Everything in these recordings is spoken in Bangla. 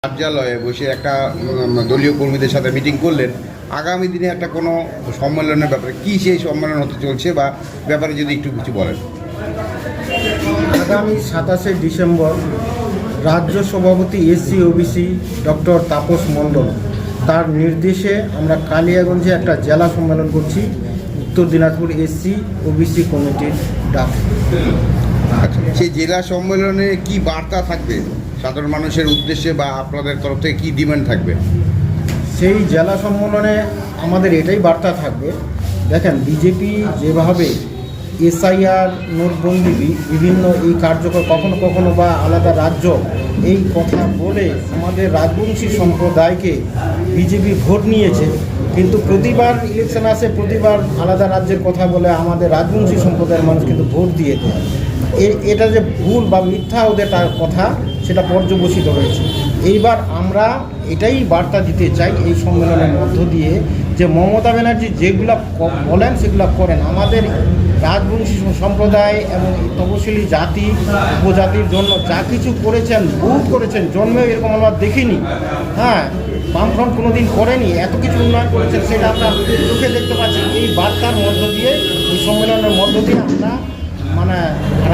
কার্যালয়ে বসে একটা দলীয় কর্মীদের সাথে মিটিং করলেন আগামী দিনে একটা কোনো সম্মেলনের ব্যাপারে কি সেই সম্মেলন হতে চলছে বা ব্যাপারে যদি একটু কিছু বলেন। আগামী 27শে ডিসেম্বর রাজ্য সভাপতি SC OBC doctor Tapas Mondal তার নির্দেশে আমরা কালিয়াগঞ্জে একটা জেলা সম্মেলন করছি উত্তর দিনাজপুর এসসি ওবিসি কমিটির ডাক। আচ্ছা, সেই জেলা সম্মেলনে কি বার্তা থাকবে সাধারণ মানুষের উদ্দেশ্যে বা আপনাদের তরফ থেকে কী ডিমান্ড থাকবে? সেই জেলা সম্মেলনে আমাদের এটাই বার্তা থাকবে, দেখেন বিজেপি যেভাবে এসআইআর নোটবন্দি বিভিন্ন এই কার্যকর কখনো কখনো বা আলাদা রাজ্য এই কথা বলে আমাদের রাজবংশী সম্প্রদায়কে বিজেপি ভোট নিয়েছে, কিন্তু প্রতিবার ইলেকশন আসে প্রতিবার আলাদা রাজ্যের কথা বলে আমাদের রাজবংশী সম্প্রদায়ের মানুষ কিন্তু ভোট দিয়ে দেয়। এটা যে ভুল বা মিথ্যা ওদের তার কথা সেটা পর্যবসিত হয়েছে। এইবার আমরা এটাই বার্তা দিতে চাই এই সম্মেলনের মধ্য দিয়ে যে মমতা ব্যানার্জি যেগুলো বলেন সেগুলো করেন। আমাদের রাজবংশী সম্প্রদায় এবং তপশিলি জাতি উপজাতির জন্য যা কিছু করেছেন বহুত করেছেন, জন্মেও এরকম আমরা দেখিনি। হ্যাঁ, বামফ্রন্ট কোনো দিন করেনি, এত কিছু উন্নয়ন করেছেন সেটা আমরা চোখে দেখতে পাচ্ছি। এই বার্তার মধ্য দিয়ে এই সম্মেলনের মধ্য দিয়ে আমরা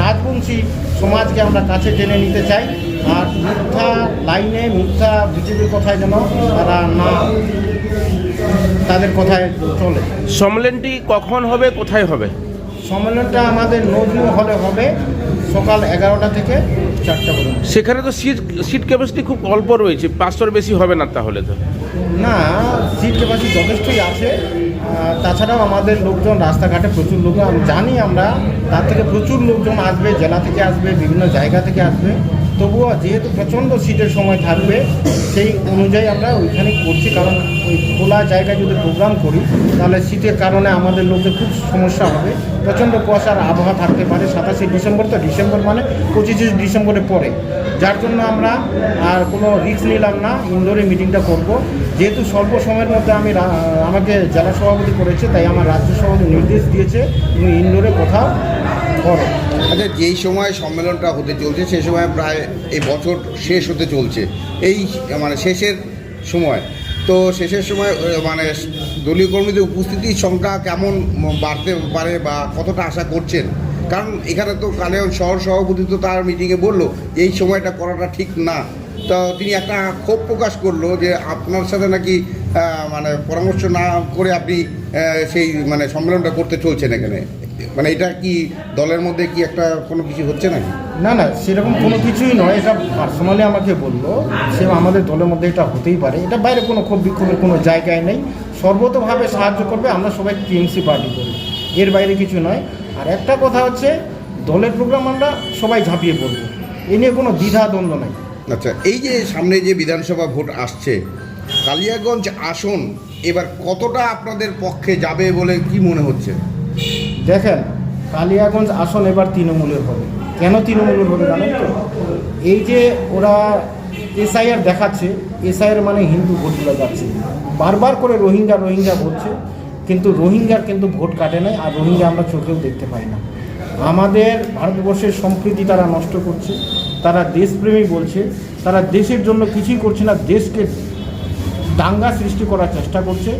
রাজবংশী সমাজকে আমরা কাছে টেনে নিতে চাই, আর মিথ্যা লাইনে মিথ্যা বিজেপির কথায় যেন তারা না তাদের কথায় চলে। সম্মেলনটি কখন হবে, কোথায় হবে? সম্মেলনটা আমাদের নজরু হলে হবে সকাল 11টা থেকে 4টা পর্যন্ত। সেখানে তো সিট ক্যাপাসিটি খুব অল্প রয়েছে, 500-র বেশি হবে না তাহলে তো? না, সিট ক্যাপাসিটি যথেষ্টই আছে। তাছাড়াও আমাদের লোকজন রাস্তাঘাটে প্রচুর লোক জানি আমরা, তার থেকে প্রচুর লোকজন আসবে, জেলা থেকে আসবে, বিভিন্ন জায়গা থেকে আসবে। তবুও যেহেতু প্রচণ্ড শীতের সময় থাকবে সেই অনুযায়ী আমরা ওইখানে করছি, কারণ ওই খোলা জায়গায় যদি প্রোগ্রাম করি তাহলে শীতের কারণে আমাদের লোকদের খুব সমস্যা হবে, প্রচণ্ড কুয়াশার আবহাওয়া থাকতে পারে। 27শে ডিসেম্বর তো ডিসেম্বর মানে 25শে ডিসেম্বরে পরে, যার জন্য আমরা আর কোনো রিস্ক নিলাম না, ইনডোরে মিটিংটা করব। যেহেতু স্বল্প সময়ের মধ্যে আমাকে জেলা সভাপতি করেছে, তাই আমার রাজ্য সভাপতি নির্দেশ দিয়েছে তুমি ইনডোরে কোথাও করো। আচ্ছা, যেই সময় সম্মেলনটা হতে চলছে সেই সময় প্রায় এই বছর শেষ হতে চলছে, এই শেষের সময়, তো শেষের সময় দলীয় কর্মীদের উপস্থিতির সংখ্যা কেমন বাড়তে পারে বা কতটা আশা করছেন? কারণ এখানে তো কালিয়াগঞ্জ শহর সভাপতি তো তার মিটিংয়ে বললো এই সময়টা করাটা ঠিক না, তো তিনি একটা ক্ষোভ প্রকাশ করলো যে আপনার সাথে নাকি পরামর্শ না করে আপনি সেই সম্মেলনটা করতে চলছেন এখানে, এটা কি দলের মধ্যে কি একটা কোনো কিছু হচ্ছে নাকি? না না, সেরকম কোনো কিছুই নয়, এটা পার্সোনালি আমাকে বললো। সে আমাদের দলের মধ্যে এটা হতেই পারে, এটা বাইরে কোনো ক্ষোভ বিক্ষোভের কোনো জায়গায় নেই। সর্বতভাবে সাহায্য করবে, আমরা সবাই টিএমসি পার্টি করি, এর বাইরে কিছু নয়। আর একটা কথা হচ্ছে দলের প্রোগ্রাম আমরা সবাই ঝাঁপিয়ে পড়বো, এ নিয়ে কোনো দ্বিধা দ্বন্দ্ব নেই। আচ্ছা, এই যে সামনে যে বিধানসভা ভোট আসছে, কালিয়াগঞ্জ আসন এবার কতটা আপনাদের পক্ষে যাবে বলে কি মনে হচ্ছে? দেখেন, কালিয়াগঞ্জ আসন এবার তৃণমূলের হবে। কেন তৃণমূলের হবে জানেন তো? এই যে ওরা এসআইআর দেখাচ্ছে, এসআইআর মানে হিন্দু ভোটগুলো যাচ্ছে, বারবার করে রোহিঙ্গা বলছে, কিন্তু রোহিঙ্গার কিন্তু ভোট কাটে নাই, আর রোহিঙ্গা আমরা চোখেও দেখতে পাই না। আমাদের ভারতবর্ষের সম্প্রীতি তারা নষ্ট করছে, তারা দেশপ্রেমী বলছে, তারা দেশের জন্য কিছুই করছে না, দেশকে দাঙ্গা সৃষ্টি করার চেষ্টা করছে।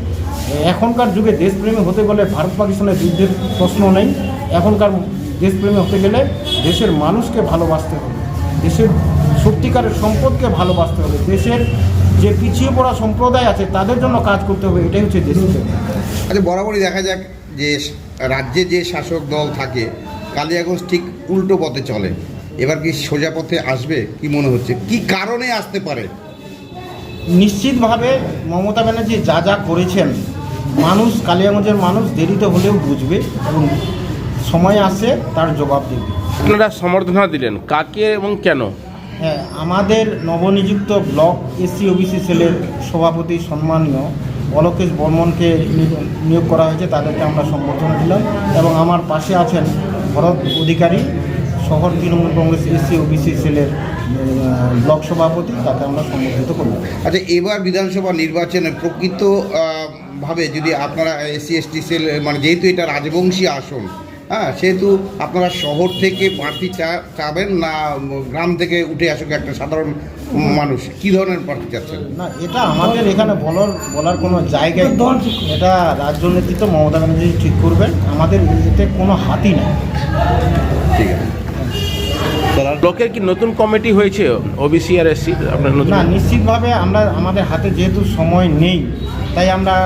এখনকার যুগে দেশপ্রেমী হতে গেলে ভারত পাকিস্তানের যুদ্ধের প্রশ্ন নেই, এখনকার দেশপ্রেমী হতে গেলে দেশের মানুষকে ভালোবাসতে হবে, দেশের সত্যিকারের সম্পদকে ভালোবাসতে হবে, দেশের যে পিছিয়ে পড়া সম্প্রদায় আছে তাদের জন্য কাজ করতে হবে, এটাই হচ্ছে দেশপ্রেম। আচ্ছা, বরাবরই দেখা যাক যে রাজ্যে যে শাসক দল থাকে কালিয়াগঞ্জ ঠিক উল্টো পথে চলে, এবার কি সোজা পথে আসবে কি মনে হচ্ছে, কি কারণে আসতে পারে? নিশ্চিতভাবে মমতা ব্যানার্জি যা যা করেছেন মানুষ, কালিয়াগঞ্জের মানুষ দেরিতে হলেও বুঝবে এবং সময় আসে তার জবাব দেবে। আপনারা সম্বর্ধনা দিলেন কাকে এবং কেন? হ্যাঁ, আমাদের নবনিযুক্ত ব্লক এসসি ওবিসি সেলের সভাপতি সম্মানীয় অলোকেশ বর্মনকে নিয়োগ করা হয়েছে, তাদেরকে আমরা সম্বর্ধনা দিলাম। এবং আমার পাশে আছেন ভরত অধিকারী, শহর তৃণমূল কংগ্রেস এসসি ওবিসি সেলের ব্লক সভাপতি, তাকে আমরা সম্বোধিত করলাম। আচ্ছা, এবার বিধানসভা নির্বাচনে প্রকৃত ভাবে যদি আপনারা এসসি এসটি সেল যেহেতু এটা রাজবংশী আসন, হ্যাঁ, সেহেতু আপনারা শহর থেকে প্রার্থী চাবেন না গ্রাম থেকে উঠে আসুক একটা সাধারণ মানুষ, কী ধরনের প্রার্থী চাচ্ছেন? না, এটা আমাদের এখানে বলার কোনো জায়গায় নেই। এটা রাজ্য নেতৃত্ব মমতা ব্যানার্জি ঠিক করবেন, আমাদের এতে কোনো হাতই নেই। ঠিক আছে। ব্লকের কি নতুন কমিটি হয়েছে ওবিসি আর এসসি আপনার নতুন? না, নিশ্চিতভাবে আমাদের হাতে যেহেতু সময় নেই, তাই আমরা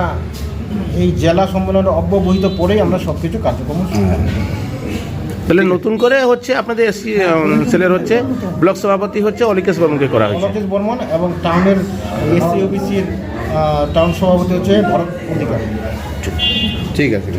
এই জেলা সম্মেলনের অব্যবহিত পরেই আমরা সব কিছু কার্যক্রম শুরু করব। তাহলে নতুন করে হচ্ছে আপনাদের এসসি সেলের হচ্ছে ব্লক সভাপতি হচ্ছে অলিকেশ বর্মনকে করা হয়েছে। অলোকেশ বর্মন এবং টাউনের এসসি ওবিসির টাউন সভাপতি হচ্ছে ভরত অধিকারী। ঠিক আছে।